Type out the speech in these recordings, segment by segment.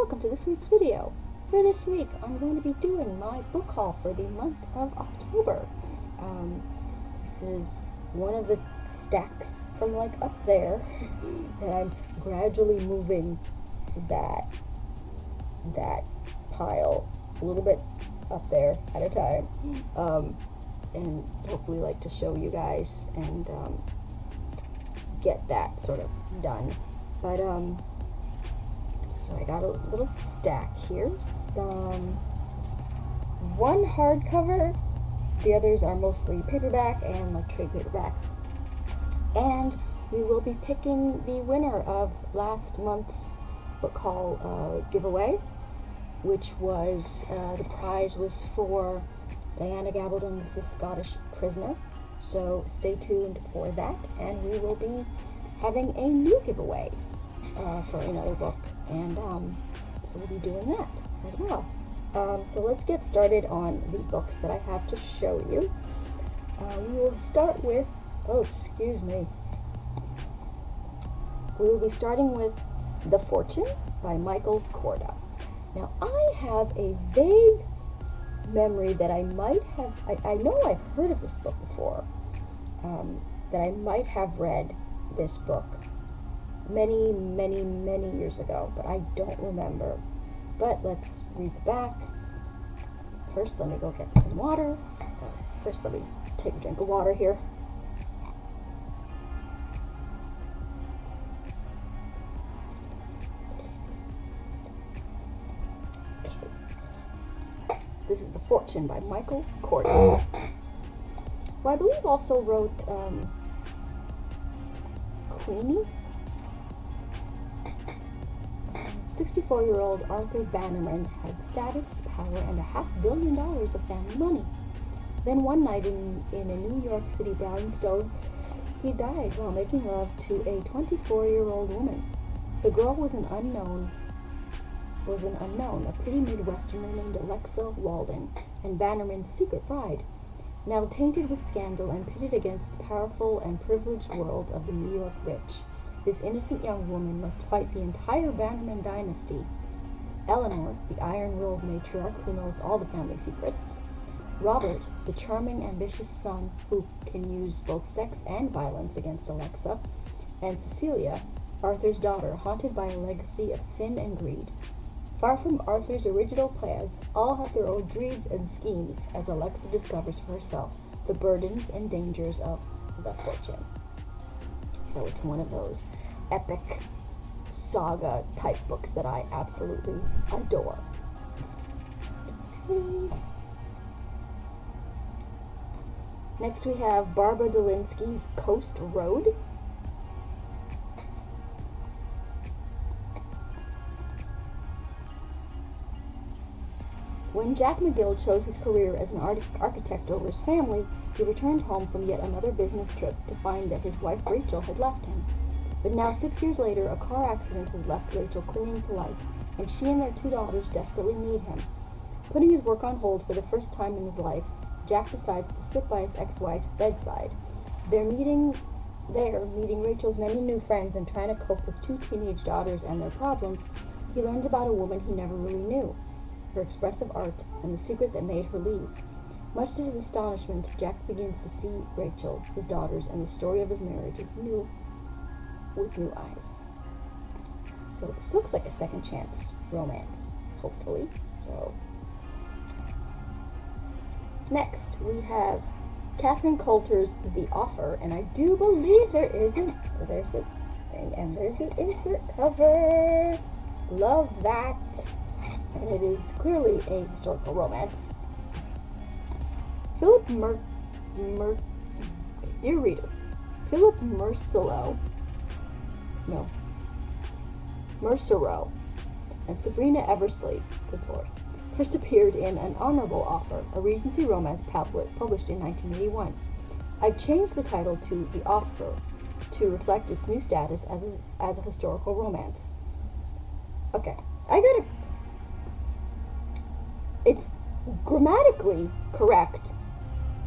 welcome to this week's video. For this week, I'm going to be doing my book haul for the month of October. This is one of the stacks from like up there, and I'm gradually moving that pile a little bit up there at a time, and hopefully like to show you guys and get that sort of done. But so I got a little stack here, one hardcover, the others are mostly paperback and like trade paperback. And we will be picking the winner of last month's book haul giveaway, which was, the prize was for Diana Gabaldon's The Scottish Prisoner. So stay tuned for that, and we will be having a new giveaway for another book, and so we'll be doing that as well. So let's get started on the books that I have to show you. We will start with, we will be starting with The Fortune by Michael Korda. Now, I have a vague memory that I might have, I know I've heard of this book before, that I might have read this book many years ago, but I don't remember. But let's read the back. First, let me go get some water. First, let me take a drink of water here. This is The Fortune by Michael Korda, who I believe also wrote Queenie. 64-year-old Arthur Bannerman had status, power, and $500 million of family money. Then one night in a New York City brownstone, he died while making love to a 24-year-old woman. The girl was an unknown, a pretty Midwesterner named Alexa Walden, and Bannerman's secret bride. Now tainted with scandal and pitted against the powerful and privileged world of the New York rich, this innocent young woman must fight the entire Bannerman dynasty. Eleanor, the iron-willed matriarch who knows all the family secrets. Robert, the charming, ambitious son who can use both sex and violence against Alexa. And Cecilia, Arthur's daughter, haunted by a legacy of sin and greed. Far from Arthur's original plans, all have their own dreams and schemes as Alexa discovers for herself the burdens and dangers of The Fortune. So it's one of those epic saga type books that I absolutely adore. Okay. Next we have Barbara Delinsky's Coast Road. When Jack McGill chose his career as an architect over his family, he returned home from yet another business trip to find that his wife Rachel had left him. But now, 6 years later, a car accident has left Rachel clinging to life, and she and their 2 daughters desperately need him. Putting his work on hold for the first time in his life, Jack decides to sit by his ex-wife's bedside. Meeting Rachel's many new friends and trying to cope with 2 teenage daughters and their problems, he learns about a woman he never really knew, her expressive art, and the secret that made her leave. Much to his astonishment, Jack begins to see Rachel, his daughters, and the story of his marriage with new eyes. So this looks like a second chance romance, hopefully. So next we have Catherine Coulter's The Offer, and I do believe there isn't. So there's the thing, and there's the insert cover. Love that. And it is clearly a historical romance. Philip Mercereau and Sabrina Eversley, good Lord, first appeared in An Honorable Offer, a Regency romance pamphlet published in 1981. I've changed the title to The Offer to reflect its new status as a historical romance. Okay, it's grammatically correct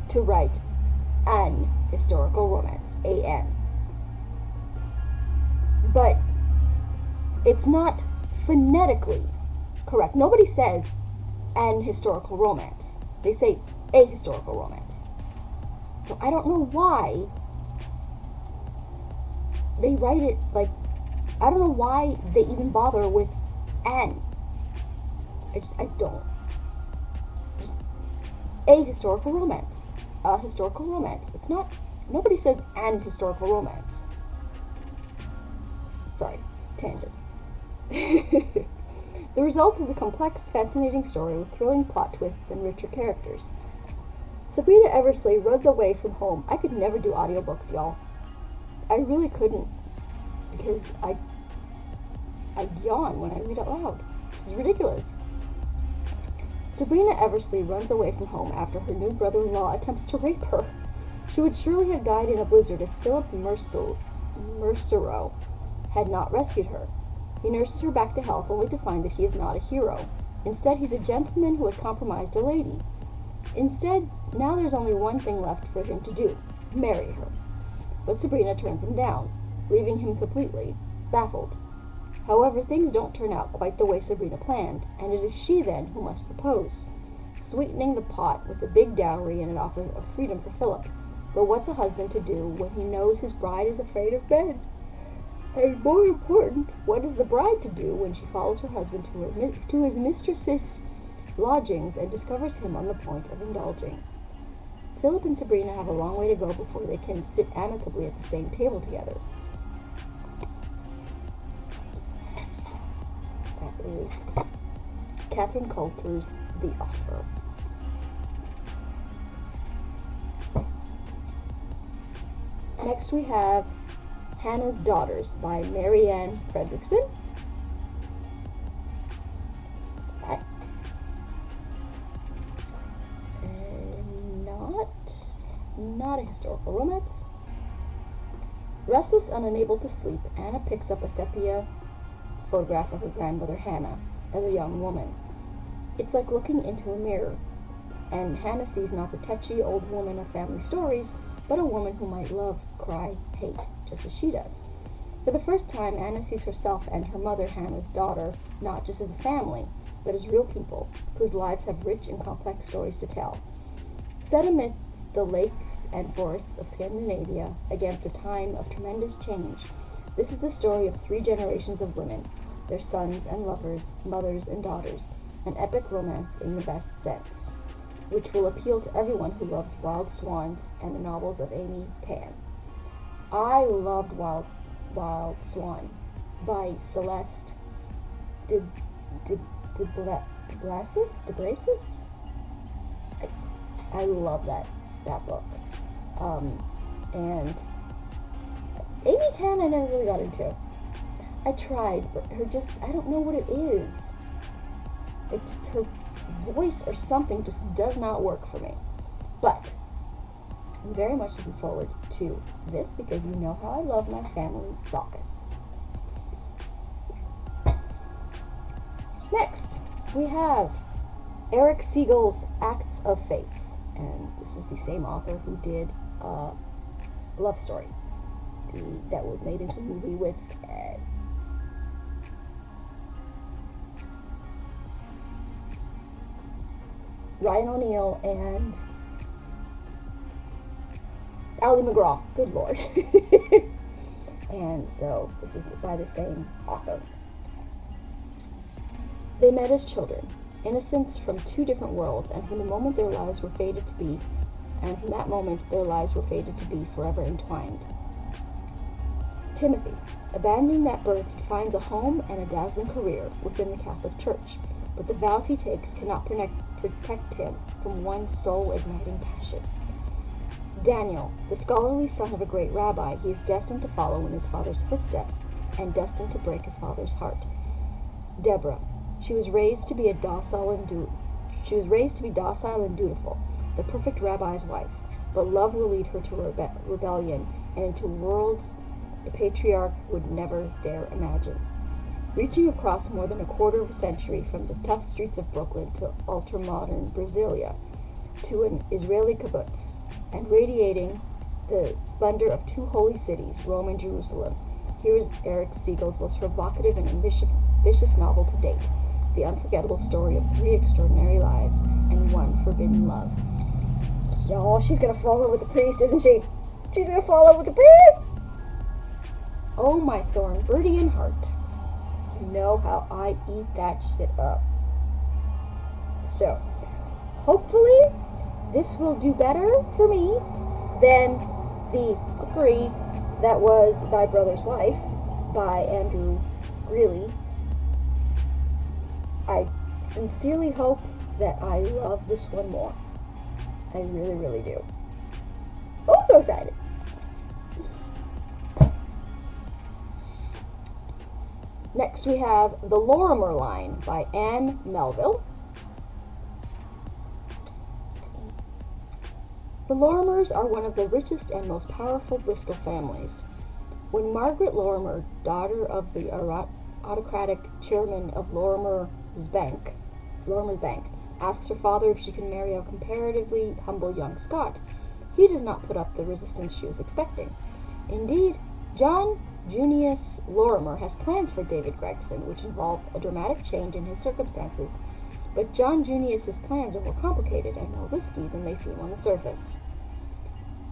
to write an historical romance, A-N. But it's not phonetically Correct. Nobody says an historical romance. They say a historical romance. So I don't know why they write it like, I don't know why they even bother with an. I don't. Just a historical romance. A historical romance. It's not, nobody says an historical romance. Sorry, tangent. The result is a complex, fascinating story with thrilling plot twists and richer characters. Sabrina Eversley runs away from home. I could never do audiobooks, y'all. I really couldn't, because I yawn when I read out loud. This is ridiculous. Sabrina Eversley runs away from home after her new brother-in-law attempts to rape her. She would surely have died in a blizzard if Philip Mercereau had not rescued her. He nurses her back to health only to find that he is not a hero. Instead, he's a gentleman who has compromised a lady. Instead, now there's only one thing left for him to do: marry her. But Sabrina turns him down, leaving him completely baffled. However, things don't turn out quite the way Sabrina planned, and it is she then who must propose, sweetening the pot with a big dowry and an offer of freedom for Philip. But what's a husband to do when he knows his bride is afraid of men? And more important, what is the bride to do when she follows her husband to his mistress's lodgings and discovers him on the point of indulging? Philip and Sabrina have a long way to go before they can sit amicably at the same table together. That is Catherine Coulter's The Offer. Next we have Hannah's Daughters by Marianne Fredrickson. Not a historical romance. Restless and unable to sleep, Anna picks up a sepia photograph of her grandmother Hannah as a young woman. It's like looking into a mirror, and Hannah sees not the tetchy old woman of family stories, but a woman who might love, cry, hate, just as she does. For the first time, Anna sees herself and her mother, Hannah's daughter, not just as a family, but as real people, whose lives have rich and complex stories to tell. Set amidst the lakes and forests of Scandinavia against a time of tremendous change, this is the story of 3 generations of women, their sons and lovers, mothers and daughters, an epic romance in the best sense, which will appeal to everyone who loves Wild Swans and the novels of Amy Tan. I loved Wild Swan by Celeste DeBrasis. I love that book. And Amy Tan I never really got into. I tried, but I don't know what it is. It's just her voice or something just does not work for me. But I'm very much looking forward to this because you know how I love my family Saucus. Next, we have Eric Siegel's Acts of Faith. And this is the same author who did Love Story, that was made into a movie with Ryan O'Neal and Ali McGraw. Good Lord. And so this is by the same author. They met as children, innocents from 2 different worlds, and from the moment their lives were fated to be, and from that moment their lives were fated to be forever entwined. Timothy, abandoning that birth, finds a home and a dazzling career within the Catholic Church, but the vows he takes cannot protect him from one soul-igniting passion. Daniel, the scholarly son of a great rabbi, he is destined to follow in his father's footsteps, and destined to break his father's heart. Deborah, she was raised to be docile and dutiful, the perfect rabbi's wife, but love will lead her to rebellion and into worlds the patriarch would never dare imagine. Reaching across more than a quarter of a century from the tough streets of Brooklyn to ultra-modern Brasilia, to an Israeli kibbutz, and radiating the splendor of 2 holy cities, Rome and Jerusalem, here is Eric Siegel's most provocative and ambitious novel to date. the unforgettable story of 3 extraordinary lives and 1 forbidden love. Y'all, she's gonna fall in love with the priest, isn't she? She's gonna fall in love with the priest! Oh, my Thornbirdian heart. You know how I eat that shit up. So, hopefully, this will do better for me than the Agree That Was Thy Brother's Wife by Andrew Greeley. I sincerely hope that I love this one more. I really, really do. Oh, so excited. Next we have The Lorimer Line by Anne Melville. The Lorimers are one of the richest and most powerful Bristol families. When Margaret Lorimer, daughter of the autocratic chairman of Lorimer's Bank, asks her father if she can marry a comparatively humble young Scot, he does not put up the resistance she was expecting. Indeed, John Junius Lorimer has plans for David Gregson, which involve a dramatic change in his circumstances, but John Junius's plans are more complicated and more risky than they seem on the surface.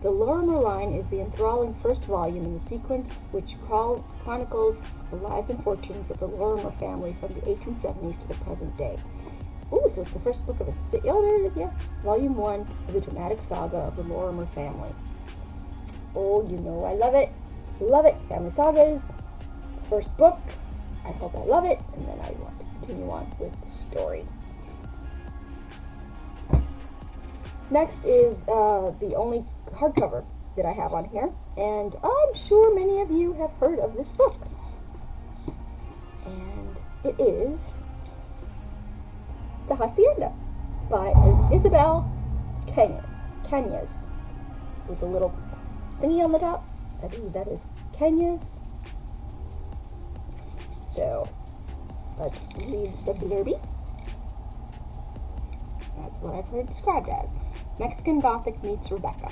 The Lorimer Line is the enthralling first volume in the sequence which chronicles the lives and fortunes of the Lorimer family from the 1870s to the present day. Ooh, so it's the first book of a Volume 1 of the dramatic saga of the Lorimer family. Oh, you know I love it. Love it. Family sagas. First book. I hope I love it, and then I want to continue on with the story. Next is the only hardcover that I have on here, and I'm sure many of you have heard of this book. And it is The Hacienda by Isabel Cañas, with a little thingy on the top. I believe that is Cañas. So, let's read the blurby. That's what I've heard described as. Mexican Gothic meets Rebecca.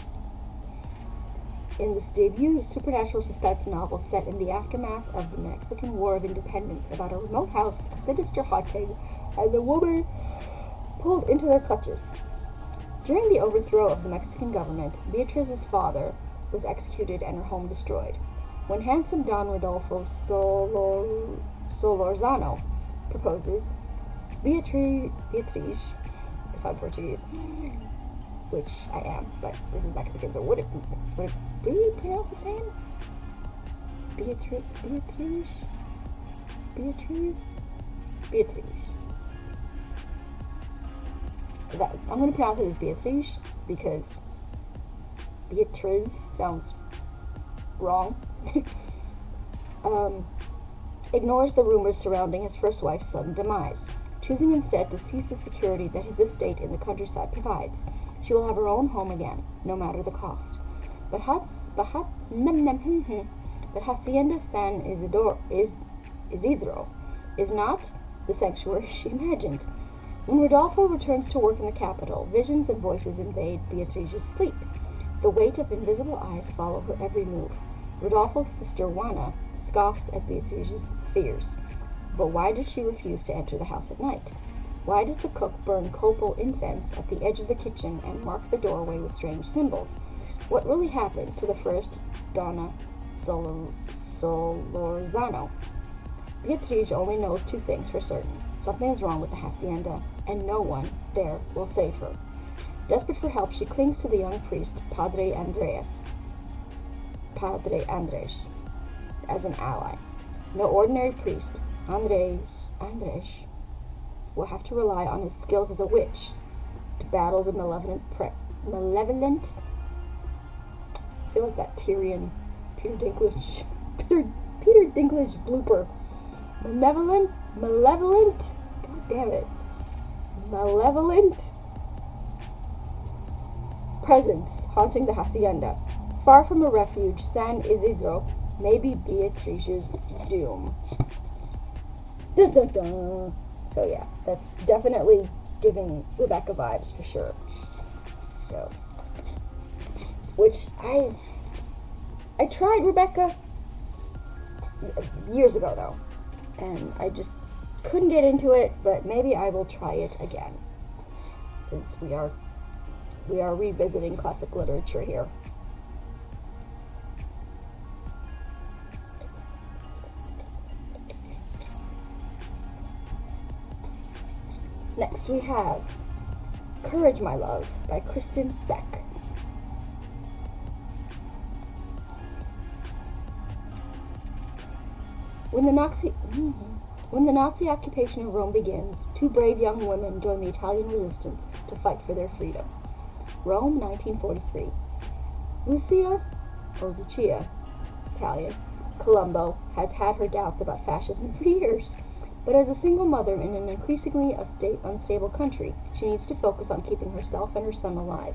In this debut supernatural suspense novel set in the aftermath of the Mexican War of Independence about a remote house, a sinister haunting, and the woman pulled into their clutches. During the overthrow of the Mexican government, Beatrice's father was executed and her home destroyed. When handsome Don Rodolfo Solorzano proposes, Beatriz, if I'm Portuguese, which I am, but this is Mexican, so would it be pronounced the same? Beatriz. I'm going to pronounce it as Beatriz because Beatriz sounds wrong. Ignores the rumors surrounding his first wife's sudden demise, choosing instead to seize the security that his estate in the countryside provides. She will have her own home again, no matter the cost. But Hacienda San Isidro is not the sanctuary she imagined. When Rodolfo returns to work in the capital, visions and voices invade Beatrice's sleep. The weight of invisible eyes follow her every move. Rodolfo's sister Juana scoffs at Beatrice's fears. But why does she refuse to enter the house at night? Why does the cook burn copal incense at the edge of the kitchen and mark the doorway with strange symbols? What really happened to the first Donna Solorzano? Beatrice only knows 2 things for certain. Something is wrong with the hacienda, and no one there will save her. Desperate for help, she clings to the young priest, Padre Andres, as an ally. No ordinary priest, Andres will have to rely on his skills as a witch to battle the malevolent I feel like that Peter Dinklage blooper. Malevolent, god damn it, malevolent presence haunting the hacienda. Far from a refuge, San Isidro may be Beatrice's doom. Dun, dun, dun. So yeah, that's definitely giving Rebecca vibes for sure. So, which I tried Rebecca years ago though, and I just Couldn't get into it, but maybe I will try it again, since we are revisiting classic literature here. Next we have Courage, My Love by Kristen Beck. When the Nazi occupation of Rome begins, two brave young women join the Italian resistance to fight for their freedom. Rome, 1943. Lucia, Italian, Colombo, has had her doubts about fascism for years. But as a single mother in an increasingly unstable country, she needs to focus on keeping herself and her son alive.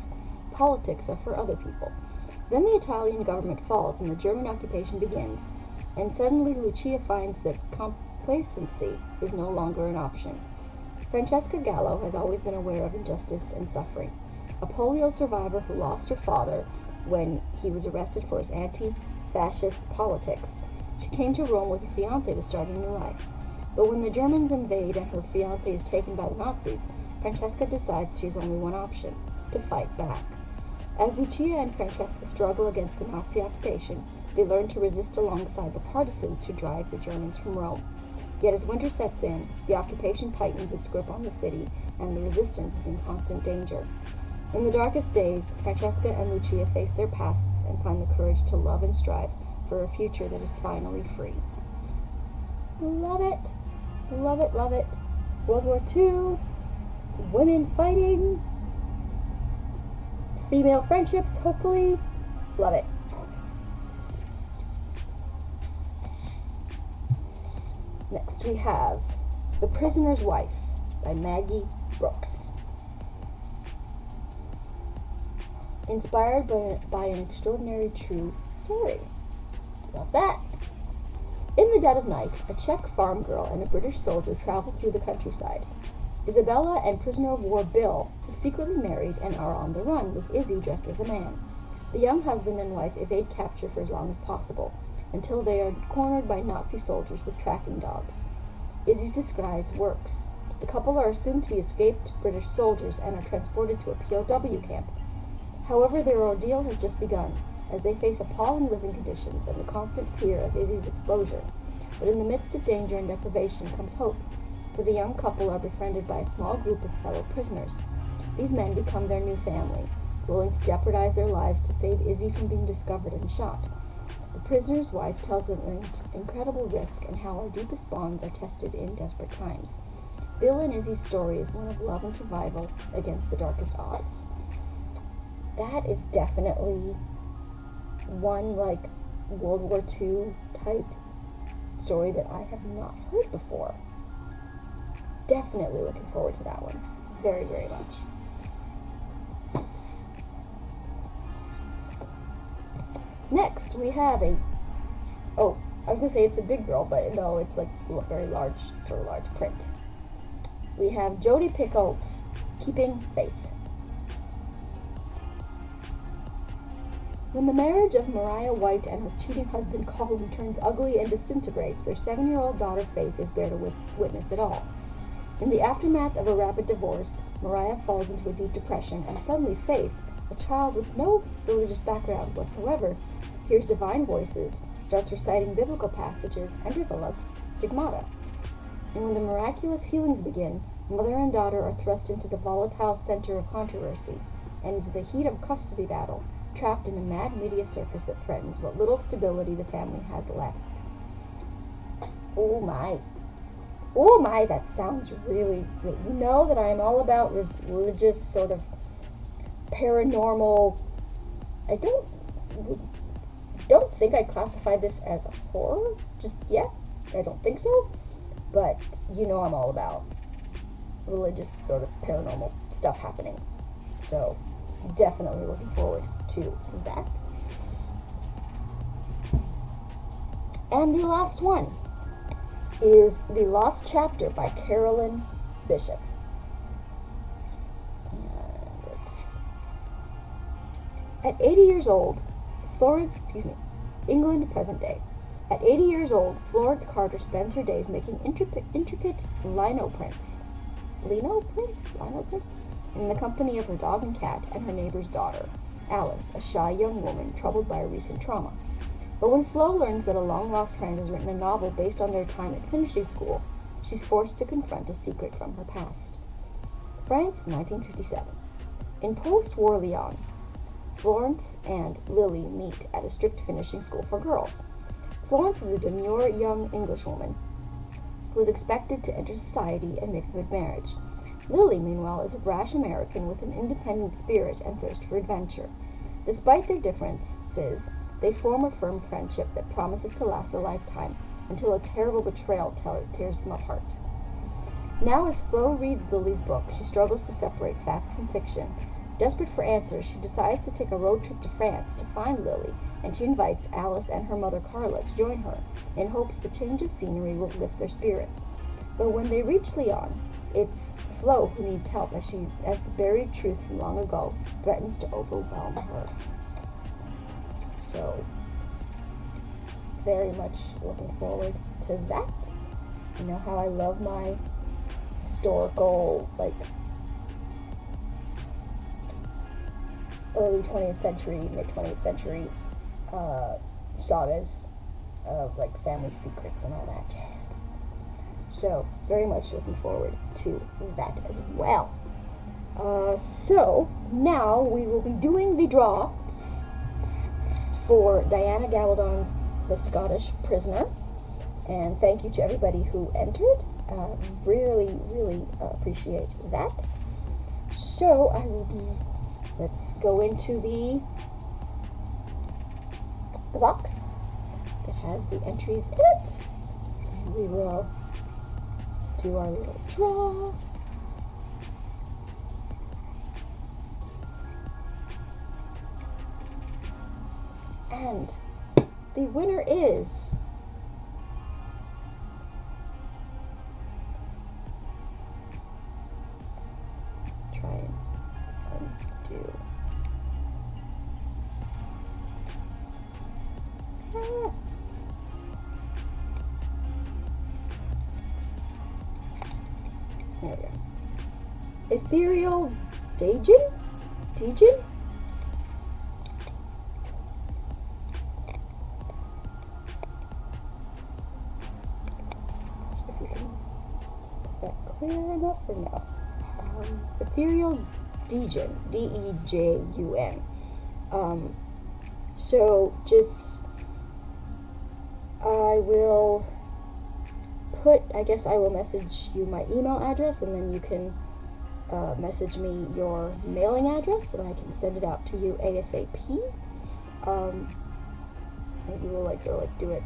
Politics are for other people. Then the Italian government falls and the German occupation begins, and suddenly Lucia finds that complacency is no longer an option. Francesca Gallo has always been aware of injustice and suffering. A polio survivor who lost her father when he was arrested for his anti-fascist politics, she came to Rome with her fiancé to start a new life. But when the Germans invade and her fiancé is taken by the Nazis, Francesca decides she has only one option: to fight back. As Lucia and Francesca struggle against the Nazi occupation, they learn to resist alongside the partisans who drive the Germans from Rome. Yet as winter sets in, the occupation tightens its grip on the city, and the resistance is in constant danger. In the darkest days, Francesca and Lucia face their pasts and find the courage to love and strive for a future that is finally free. Love it! Love it, love it. World War II, women fighting, female friendships, hopefully. Love it. Next we have The Prisoner's Wife by Maggie Brooks. Inspired by an extraordinary true story. Love that. In the dead of night, a Czech farm girl and a British soldier travel through the countryside. Isabella and prisoner of war Bill have secretly married and are on the run, with Izzy dressed as a man. The young husband and wife evade capture for as long as possible, until they are cornered by Nazi soldiers with tracking dogs. Izzy's disguise works. The couple are assumed to be escaped British soldiers and are transported to a POW camp. However, their ordeal has just begun, as they face appalling living conditions and the constant fear of Izzy's exposure. But in the midst of danger and deprivation comes hope, for the young couple are befriended by a small group of fellow prisoners. These men become their new family, willing to jeopardize their lives to save Izzy from being discovered and shot. The prisoner's wife tells of an incredible risk and how our deepest bonds are tested in desperate times. Bill and Izzy's story is one of love and survival against the darkest odds. That is definitely one like World War II type story that I have not heard before. Definitely looking forward to that one. Very, very much. Next, we have I was going to say it's a big girl, but no, it's like very large, sort of large print. We have Jodi Picoult's Keeping Faith. When the marriage of Mariah White and her cheating husband Colin turns ugly and disintegrates, their 7-year-old daughter Faith is there to witness it all. In the aftermath of a rapid divorce, Mariah falls into a deep depression, and suddenly Faith, a child with no religious background whatsoever, hears divine voices, starts reciting biblical passages, and develops stigmata. And when the miraculous healings begin, mother and daughter are thrust into the volatile center of controversy, and into the heat of custody battle, trapped in a mad media circus that threatens what little stability the family has left. Oh my, that sounds really, really, you know that I'm all about religious sort of paranormal. I don't think I classify this as a horror just yet. I don't think so. But you know I'm all about religious sort of paranormal stuff happening. So definitely looking forward to that. And the last one is The Lost Chapter by Carolyn Bishop. At 80 years old, England, present day. At 80 years old, Florence Carter spends her days making intricate lino prints. Lino prints? Lino prints? In the company of her dog and cat and her neighbor's daughter, Alice, a shy young woman troubled by a recent trauma. But when Flo learns that a long-lost friend has written a novel based on their time at finishing school, she's forced to confront a secret from her past. France, 1957. In post-war Lyon, Florence and Lily meet at a strict finishing school for girls. Florence is a demure young Englishwoman who is expected to enter society and make a good marriage. Lily, meanwhile, is a brash American with an independent spirit and thirst for adventure. Despite their differences, they form a firm friendship that promises to last a lifetime until a terrible betrayal tears them apart. Now, as Flo reads Lily's book, she struggles to separate fact from fiction. Desperate for answers, she decides to take a road trip to France to find Lily, and she invites Alice and her mother Carla to join her, in hopes the change of scenery will lift their spirits. But when they reach Lyon, it's Flo who needs help as the buried truth from long ago threatens to overwhelm her. So, very much looking forward to that. You know how I love my historical, early 20th century, mid-20th century sagas of family secrets and all that jazz. So, very much looking forward to that as well. So, now we will be doing the draw for Diana Gabaldon's The Scottish Prisoner. And thank you to everybody who entered. Really, really appreciate that. So, let's go into the box that has the entries in it. And we will do our little draw. And the winner is try and undo. There we go. Ethereal Dejin? Dejin? Clear enough or no? Ethereal Dejun, D-E-J-U-N. So I will message you my email address, and then you can message me your mailing address, and I can send it out to you ASAP. Maybe we'll do it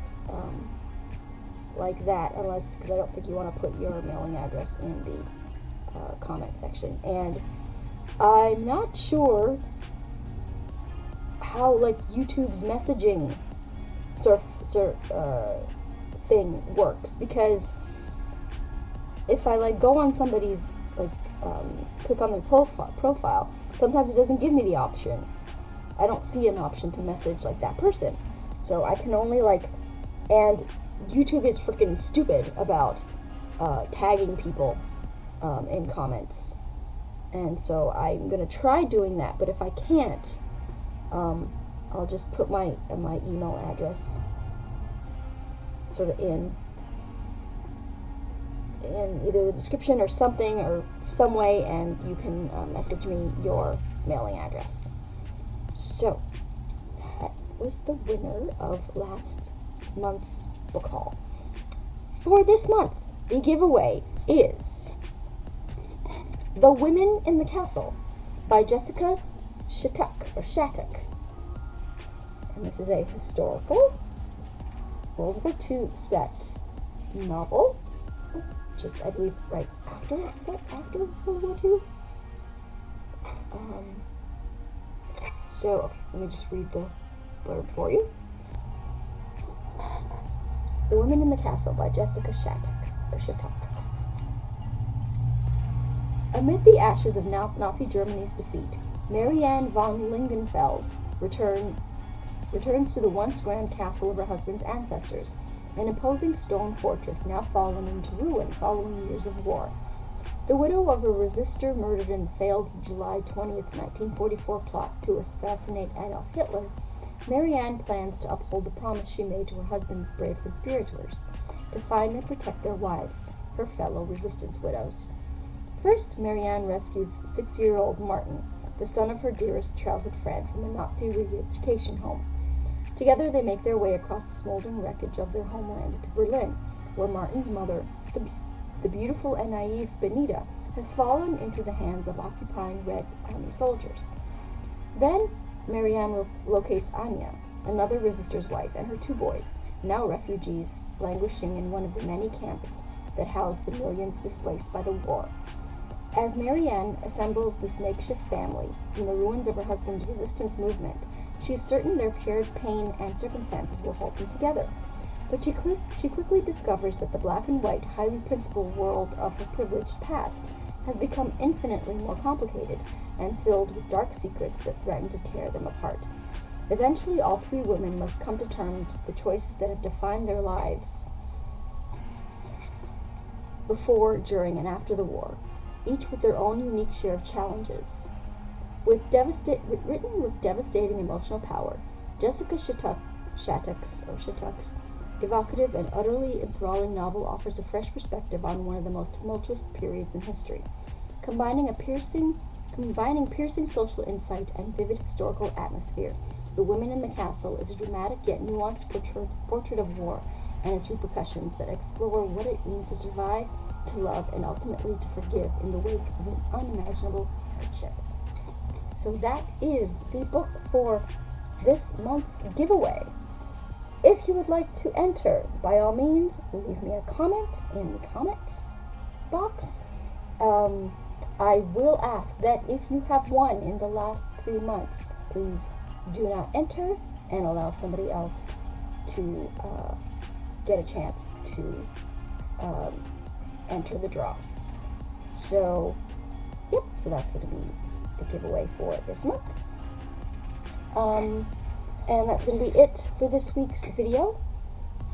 like that, because I don't think you want to put your mailing address in the comment section. And I'm not sure how YouTube's messaging thing works, because if I go on somebody's click on their profile, sometimes it doesn't give me the option. I don't see an option to message that person, so I can only and YouTube is freaking stupid about tagging people in comments, and so I'm gonna try doing that. But if I can't, I'll just put my email address sort of in either the description or something, or some way, and you can message me your mailing address. So that was the winner of last month's book haul. For this month, the giveaway is The Women in the Castle by Jessica Shattuck. And this is a historical World War II set novel, just I believe right after World War II. So let me just read the blurb for you. The Women in the Castle by Jessica Shattuck. Amid the ashes of Nazi Germany's defeat, Marianne von Lingenfels returns to the once grand castle of her husband's ancestors, an imposing stone fortress now fallen into ruin following years of war. The widow of a resistor murdered in the failed July 20th, 1944 plot to assassinate Adolf Hitler, Marianne plans to uphold the promise she made to her husband's brave conspirators, to find and protect their wives, her fellow resistance widows. First, Marianne rescues 6-year-old Martin, the son of her dearest childhood friend, from a Nazi re-education home. Together they make their way across the smoldering wreckage of their homeland to Berlin, where Martin's mother, the beautiful and naive Benita, has fallen into the hands of occupying Red Army soldiers. Then Marianne locates Anya, another resistor's wife, and her 2 boys, now refugees languishing in one of the many camps that house the millions displaced by the war. As Marianne assembles this makeshift family from the ruins of her husband's resistance movement, she is certain their shared pain and circumstances will hold them together. But she quickly discovers that the black and white, highly principled world of her privileged past has become infinitely more complicated and filled with dark secrets that threaten to tear them apart. Eventually, all 3 women must come to terms with the choices that have defined their lives before, during, and after the war, each with their own unique share of challenges. Written with devastating emotional power, Jessica Shattuck's evocative and utterly enthralling novel offers a fresh perspective on one of the most tumultuous periods in history, combining piercing social insight and vivid historical atmosphere. The Women in the Castle is a dramatic yet nuanced portrait of war and its repercussions that explore what it means to survive, to love, and ultimately to forgive in the wake of an unimaginable hardship. So that is the book for this month's giveaway. If you would like to enter, by all means, leave me a comment in the comments box. I will ask that if you have won in the last 3 months, please do not enter and allow somebody else to get a chance to enter the draw. So, yep, so that's going to be the giveaway for this month. And that's going to be it for this week's video.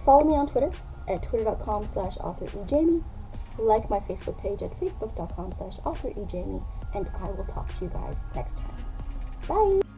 Follow me on Twitter at twitter.com/authorejamie. Like my Facebook page at facebook.com/authorejamie. And I will talk to you guys next time. Bye!